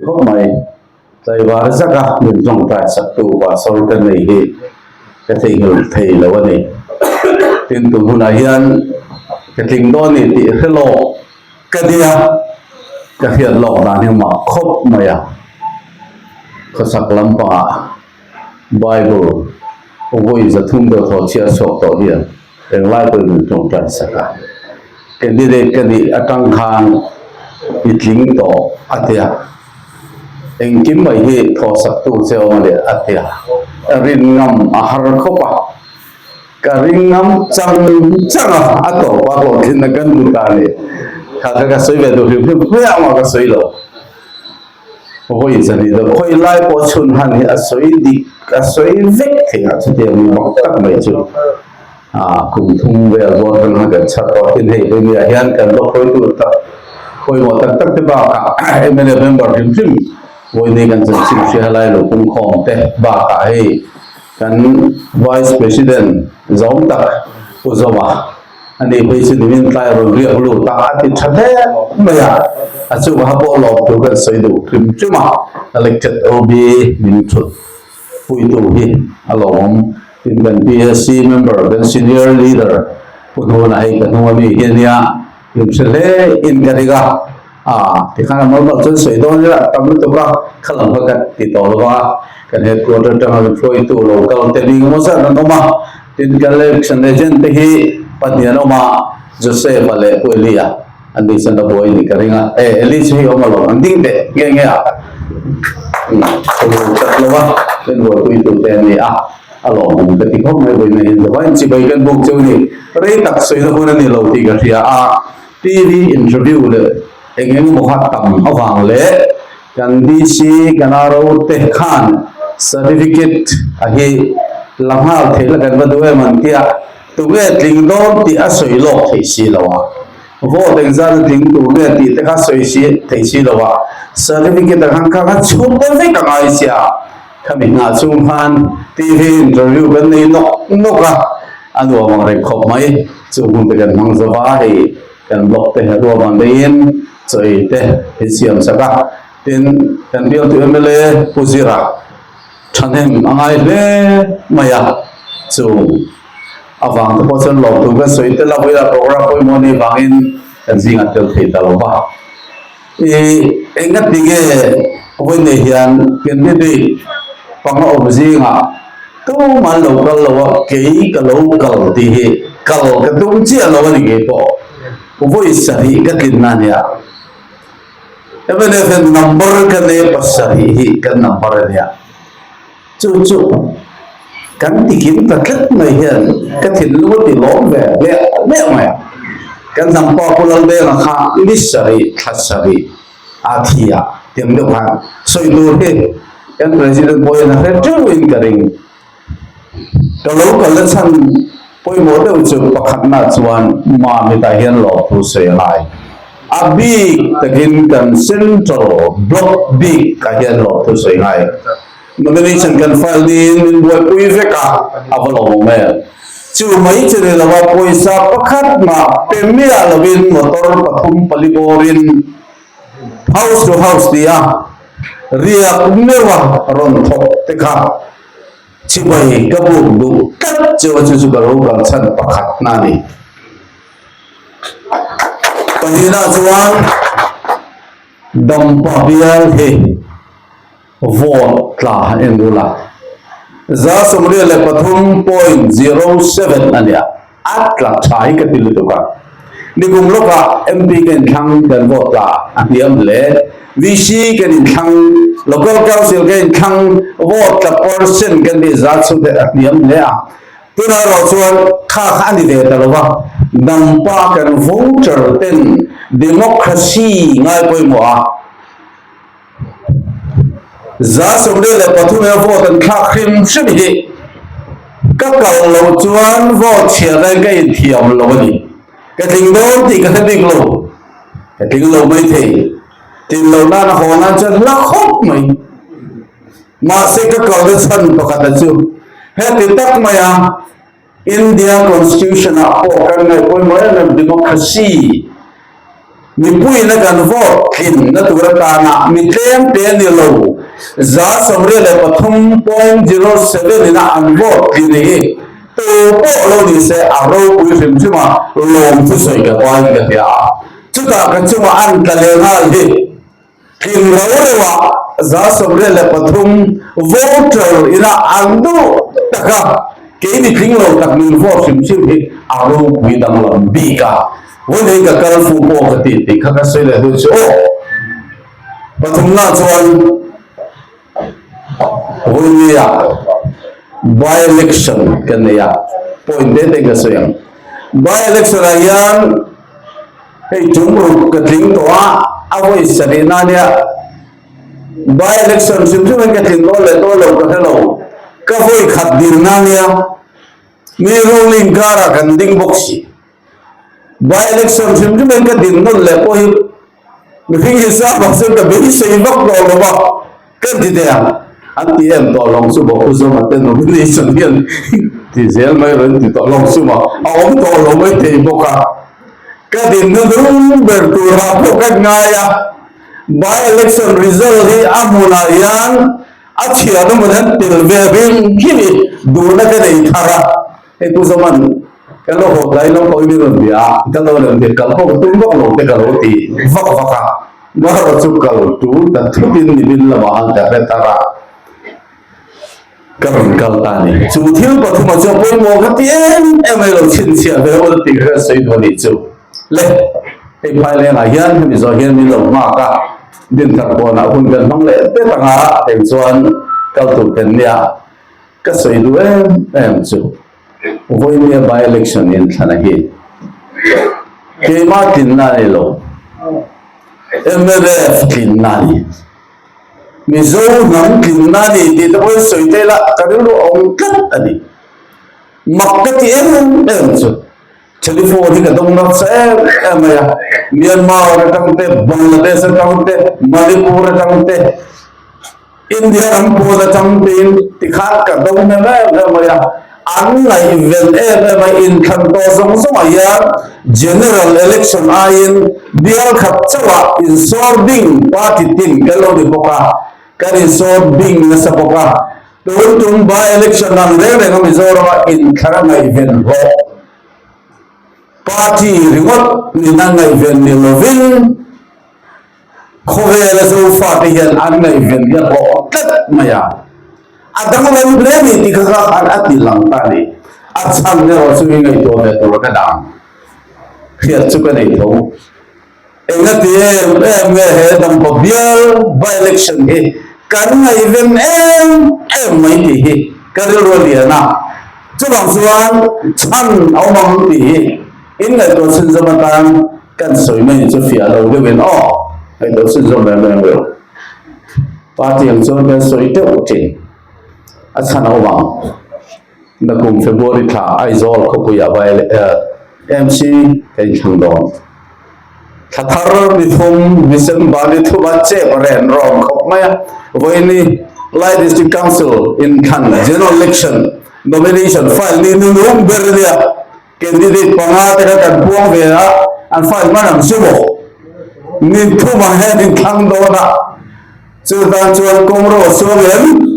không mày tại và rất là mình trong tại sắc tu và sau cái này thì cái thầy là vấn đề tin tụng hồn hiền cái tình đó này thì hello cái gì à cái hiện lộ là nhưng mà khóc mày à có sắc lắm bà Bible ôi giờ thung được họ chia sẻ tổ hiền tương lai của mình trong tại sắc cái đi tăng khang ít lính tổ atia anh kiếm mấy hi thọ sắc tu seo mà để atia rin ngam ahar khopa cái rin ngam chang chang ato wa ko tin na kan du ta ne ka soi về đồ phim phim mà cái soi lo ôi giờ này đó khơi lại bộ chun han hi soi vek thì chỉ để một tắc mấy chút cùng thung về rồi nó gần sát đó thì bây giờ hiện cần lo khơi tu ta khơi một tắc thì bảo cả em nên member phim phim với này cần chân chính sẽ lại lo cùng khom te bảo cả hay kan vice president giống tắc của Jawa anh ấy bây giờ mình tại rồi việc lu ta thì thật đấy bây giờ chú bà bộ lộc tôi cần xây đủ phim chứ mà elected OB mình thuật vui tu hi along in cần PSC member cần senior leader phụ nữ này cần hoa bị hiện nha dùng sẽ lấy in cái gì thì khả năng mới bắt chân xây đó là tâm lý tốt ra khả năng hơn thì tổ lo cái này của tôi trong hàng phơi tu lo kalau tadi ngomong saya nó mà tin cái election agent thì bắt dia nó mà Joseph ale Elia anh đi xem đâu boy đi cái này Elia hi ông lo anh đinh để nghe chắc lo bên vừa tôi tu tên này alo cái tiếng không mấy bên này rồi anh chỉ bây cái buộc châu này rồi tập xây ra con này lâu thì cái gì TV interview le anh em một hạt tầm ở vàng lệ kan DC kanaro te khan certificate ahi lamhal thế là gần với đôi mình kia tụi nghe tiếng đó thì soi lọc thấy xí lo vô tiếng ra tiếng tụi nghe thì tất cả soi xí thấy xí lo certificate hàng khác chút đến với cả ai xí kami nga chung han TV interview kan nei nok anu amang rek khop mai chu hum te kan mang zawa he kan blog te ro man dein choi te hisiam saka tin kan bial tu MLA puzira thanem angai le maya chu awang to poson lok tu ka soi te la boila program poi moni bangin kan zinga tel thei ta lo ba engat dige oi ne hian ken de bằng ông gì ngà tu mà local lo cái local thì cái tung chia lo cái gì đó vui sari cái kinh nan ya even if number cái này pas sari cái number này ya chu cái thì kiếm ta rất này hiện cái thì lúc thì lóm về lẹ mày cái number của nó về là khác ít sari khác sari thia tiếng được hàng soi đồ thế cái president boy na hết true in cái ring kalau kalau sang boy model chụp pakhat na chuan ma mi ta hian lo tu se lai a big takin kan central block big ka hian lo tu se lai nomination kan file din boy pui veka avalo me chu mai chene lawa poisa pakhat ma pemia lovin motor pathum paliborin house to house dia ria mewa ron thok te kha chibai ka bu du kat chewa chu ka ro kan chan pakhat na ni panina chuan dam pa bial he vote tla engula za somri le pathum 0.07 ania atla thai ka tilu to ka nigum loka MP ken thang kan vote la aniam le VC kan thang local council kan thang vote la person kan di zat su de aniam le a tuna ro chuan kha khani de ta lowa nampa kan voter ten democracy ngai poi mo a za somre le pathume vote an kha khrim shri hi ka kal lo chuan vote chia lai ka in thiam lo ni cái tình đó thì cái tình lâu cái tình lâu mới thì tình lâu na họ na chân lắc khóc mình mà sẽ cái câu đó chân có cả chưa hết thì tắc mày India Constitution à bộ cái này coi mới là democracy mi pui na kan vote in na tura ta na mi tlem ni lo za samre le pathum 0.07 ina an vote ni to po lo ni se aro pui sim chuma lom thu soi ka kwa ka ya chu ta ka chuma an ka le na hi kin lo le wa za samre le pathum voter ina an do taka ke ni thing lo tak min vote sim sim hi aro pui dang lam bi kaวันนี้ก็การฟูโปกติติข้าก็ใช้เลยดูสิโอ้ปฐมนาชวนวันนี้อะ by election กันเนี่ย point เด็ดก็สวย by election อะไรอย่างไอ้จุ่มรุกกระถิ่งตัวเอาไว้สรีนั่นเนี่ย by election สิ่งที่มันกระถิ่งตัวเลยก็ให้เราก็ไว้ขัดดินนั่นเนี่ยมีรูลิงการะกันดิ้งบ็อกซี่by election sim sim ka din non le po hi mi hi sa ba se ka be sei bak lo ba ka di de an ti em to long su bo ku so ma te no ni san hian ti zel mai ren ti to long su ma a om to lo mai te bo ka din no dum ber tu ra po ka nga ya by election result hi amuna yan a chia no man til ve bin ki du na ka dei thara e ku so man cái lô hộp đấy nó có ý đồ gì à cái lô làm việc cả lô tung bóc lô cái cả lô thì vắt à nó là chụp cả lô chú đặt thứ tin thì bin là bảo ăn trả ta ra cái phần cầu ta này chú thiếu bảo thu mà cho bôi mồ cái tiền em ấy là xin chia về ô thì cái xây đồ này chú lên cái phải lên là hiền thì giờ hiền đi lồng mà cả điện thoại của nó cũng gần không lẽ tết tặng à tiền xuân cao thủ tiền nhà cái xây đồ em chú với nhiều by election in thana hi ke ma tin na ni lo MLF tin na ni mi zo nam tin na ni ti to soi te la ka lu ong kat ani mak ka ti em so telephone ka dong na sa em ya Myanmar ra tang te Bangladesh ra tang te Manipur ra tang te India ram po ra tang te ti kha ka dong na em ya an ngày event em in khăn to giống general election in biar khắp chawa in sorting party tin cái lô đi boka cái in sorting na sa boka tuần tung by election nan re ngam zora in khara ngày event ho party remote ni nan ngày event ni lovin khove la so fa hian an ngày event ya ho kat maya adang lang blemi ti ka an ati lang tani at sam ne ro su ngai to ne to ka dang khia chu ka nei tho engati em he dam bo bial by election he kan ngai ven em mai ti he ka ro lia na chu bang suan chan au mang ti in ngai to sin zama tan kan soi mai chu fia lo de ven o ai to sin zama mai mai pa ti ang so ka soi te o tin asan au bang na kum February tha aizol ko kuya vai MC kai thangdon thathar mi thum mission bali thu bache ren rom khop maya voini Lai District Council in Khan general election nomination file ni num berlia candidate panga te ka buang ve an file manam subo ni thu ma he din thangdona chu dan chuan komro soben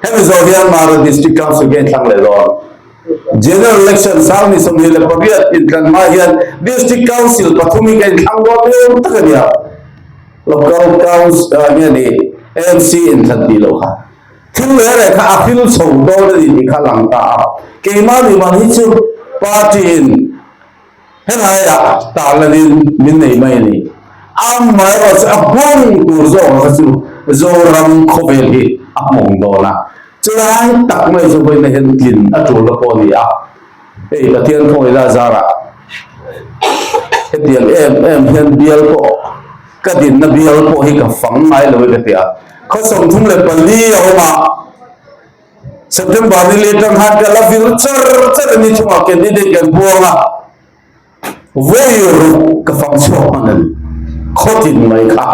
Hemi Zohian Mara District Council gen thang le ron general election sang ni som hile pabiat in kan mahian District Council pathumi gen thang do le takania local council ni MC in than di lo kha thil le kha akhil chong do le ni kha lang ta ke ma ni ma hi chu party in hena ya ta la din min nei mai ni am mai ro sa bong tu zo ha chu zo ram khovel hi among do na chuai tak mai zo bai na hen tin a tu la po ni a ei ka tian khoi la zara hetial em hen bial ko ka din na bial ko hi ka fang mai lo ka tia kho som thum le pali au ma September ni le tang hat ka la fil char ni thuma ke ni de kan buanga voyur ka fang so hanan khotin mai kha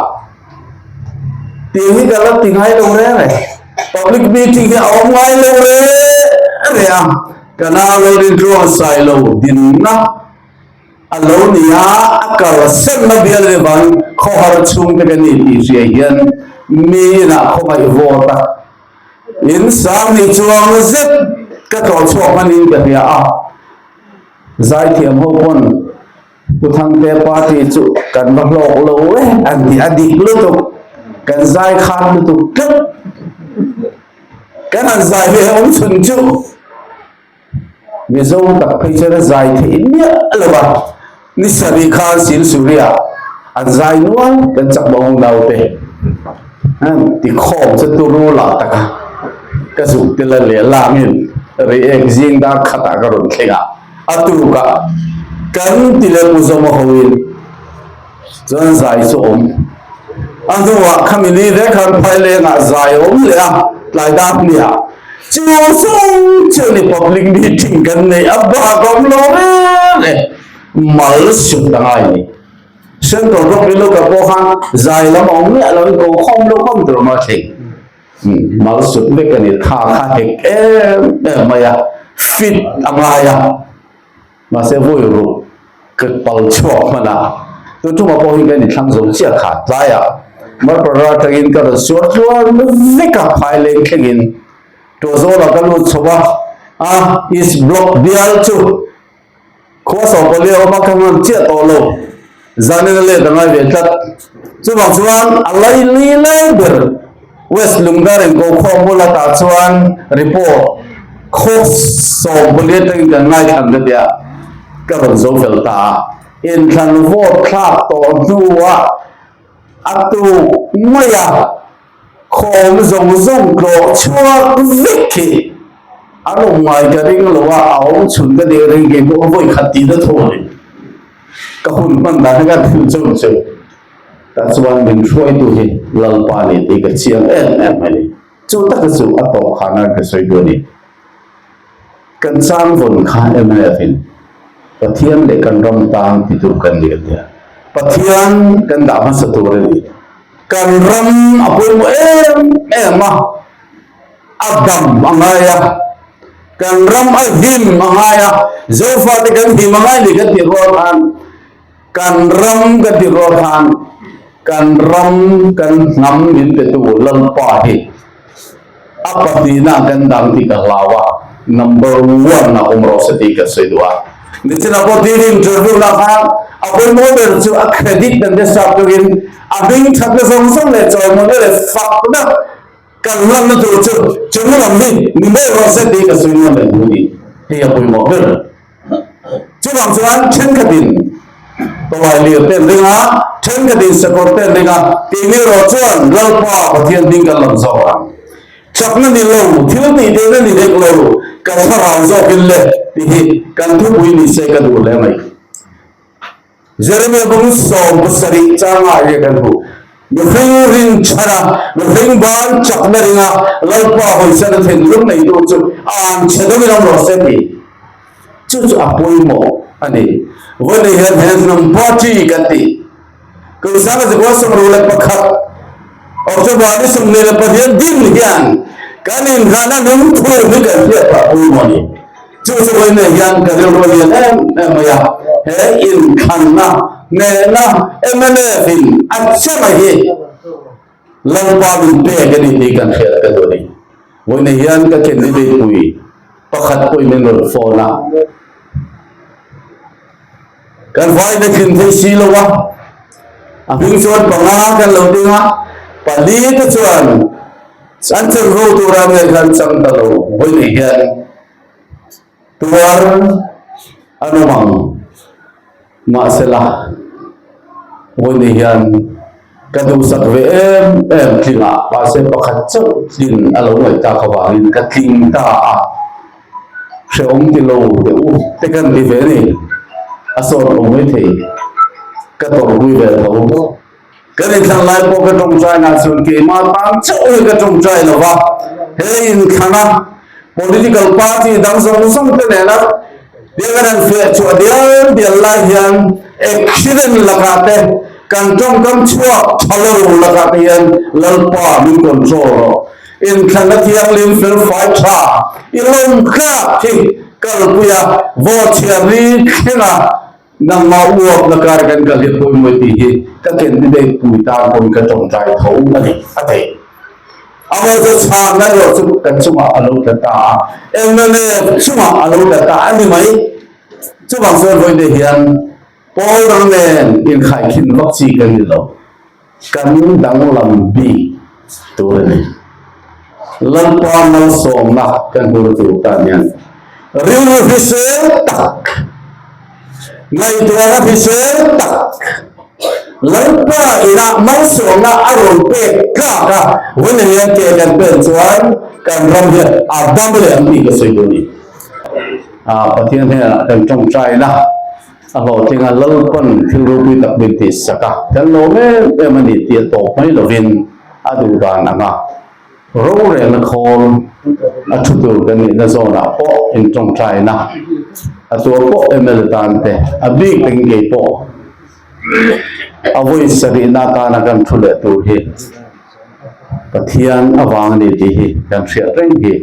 tiếng cái là tiếng hay đâu đấy này public meeting thì ông ai lâu đấy à cái nào lâu đến rồi sai lâu din na alonia akal sen na bial le bang kho har chung te kan ni sia hian mi na kho mai vota in sam ni chuang zet ka to chok manin ka ya a zai thiam ho pon puthang te party chu kan ba lok lo an di lu tu kan zai khan lu tu kan an zai he om chun chu mi zo tak phei chara zai the nya lo ba ni sari khan sin surya an zai nuan kan chak bong dau te an ti khom cha tu ru la taka ka su te la le la min re ek jing da khata ka ron khenga atu ka kan ti le pu zo mo hoin zan zai so om an zo wa khamili re khan phai le na zai om le a lai da nia chu song chu ni public meeting kan nei abba gom lo re mal su da ngai ni sen to ro ke lo ka po khan zai lam om ne lo ko khom lo khom tro ma thing mal su me kan ni tha kha hek ma ya fit amaya mà sẽ vui rồi cực bảo chọc mà là tôi chung mà bao nhiêu cái này thằng giống chia khát lại à mà bây giờ thằng in cái đó suốt luôn nó vết cả phải lên cái in tôi rồi là cái lúc chụp is block bial chu khó sao có liệu mà không ăn chia to luôn giờ nên là đang nói về thật chứ bằng chuan alai li labor west lungar en go khom bola ta chuan report khos so bolet ang ganai thang dia ka ron zo fel ta in than vote khlap to duwa atu maya khom zong zong klo chua viki alo mai ka ring lo wa aw chun ka de ring ge ko voi khati da thoi ka hun man da ga thu chau chau ta chuan min throi tu hi lal pa ni ti ka chiang em mai chu ta ka chu a to khana ka soi do ni kan sang von kha em le fin pathian le kan ram tang ti tu kan ni ya pathian kan da ma sa tu re ni kan ram apoi mo ma adam angaya kan ram a him angaya zofa te kan him angai ni kan ti ro han kan ram ka ti ro han kan ram kan nam min te tu lam pa hi apati na kan dang ti ka lawa number 1 na umro sa ti ka sedua ni china ko ti interview na kha apoi mo ber chu accredit dan de sa tu in abing thak le song song le choi mo le fak na kan ram na tu chu chu ram ni mo ro sa ti ka sedua le ni he apoi mo ber chu bang chuan chen ka din to lai li ten ringa chen ka din support ten ringa ti ni ro chuan lal pa pathian ding ka lam zo ra chắc nó đi lâu thiếu thì thế nó đi được lâu cả nó vào do cái lệ thì cần thu bùi đi xe cái đủ lệ mày giờ mình cũng sống một sợi trang ai cái cần thu mình phải rin chara mình phải bán chắc nó đi nga lâu qua hồi sau đó thì lúc này tôi chụp chế độ mình làm rõ xem đi chú áp bùi mỏ anh ấy vấn đề hiện hiện nằm bao chi cái gì cứ sáng là có sống rồi lại bắt khắc ở chỗ đó đi sống này là bắt hiện din hiền cái này khana nấm thôi mới cần thiết phải bùi mỏ đi chú số này hiền cái điều đó hiền em mày à thế in khana nè na em nè fin anh xem mày hi lâu qua mình bê cái này thì cần thiết cái đó đi với này hiền cái chuyện này đi bùi bắt khắc bùi mình rồi phô na cái vai này kinh tế xí lâu quá bình chuan banga kan lo dinga pali ta chuan san chen ro tu ra nge kan chang ta lo hoi ni hian tuar anumang ma sela hoi ni hian kan du sak ve em tlinga pa se pakhat chau tin alo ngai ta khawangin ka tling ta a hreom ti lo te u te kan ti ve ni asor ongoi thei cái tổ vui về thấu cái này thằng lại có cái trồng trai nào xuân kỳ mà bán chỗ cái trồng trai là vào thế in khana political party đang sống cái này là dia kan fe chu dia la hian accident la ka te kan trong kam chua thalo la ka te hian lal pa min control in khana thiang lim fel fight tha ilong ka thi kal puya vote ri khina nang mauwak na kargan kalit po mo tihi kakin hindi puita pun katong try thau ani ate amo sa sana yo su kan suma alo ta emane suma alo ta ani mai chu bang so voi de hian pol dang nen in khai khin vak chi kan ni lo kan dang lam bi tu ni lam pa mal som na kan hu tu ta nian riu fi se tak ngay tua fi se tak lampa ina mal som na aron pe ka when yan ke kan pen chuan kan ram hian a dam le am ti ka soi do ni pathian he kan trong trai na a lo tinga lal pan thil ro bi tak bin ti saka kan lo me e mani ti to mai lovin adu dan anga ro re na khol a thu tu kan ni na zona po in trong trai na a to po emel dan te a big ping ge po a voi sari na ta na kan thule tu hi pathian awang ni ti hi kan thria reng hi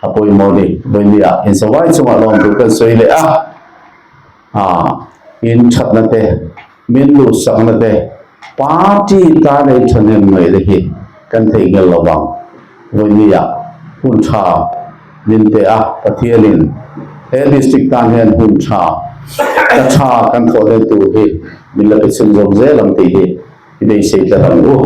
apoi mo ni bonia in sawai chunga lom tu kan soi le in chat na te min lu sang na te party ta nei thanen mai le hi kan thei ngel lawang bonia hun tha min te pathianin he district tan hen hun tha ta tha kan tho le tu hi min la pe sim zom ze lam ti hi dei sei ta ram u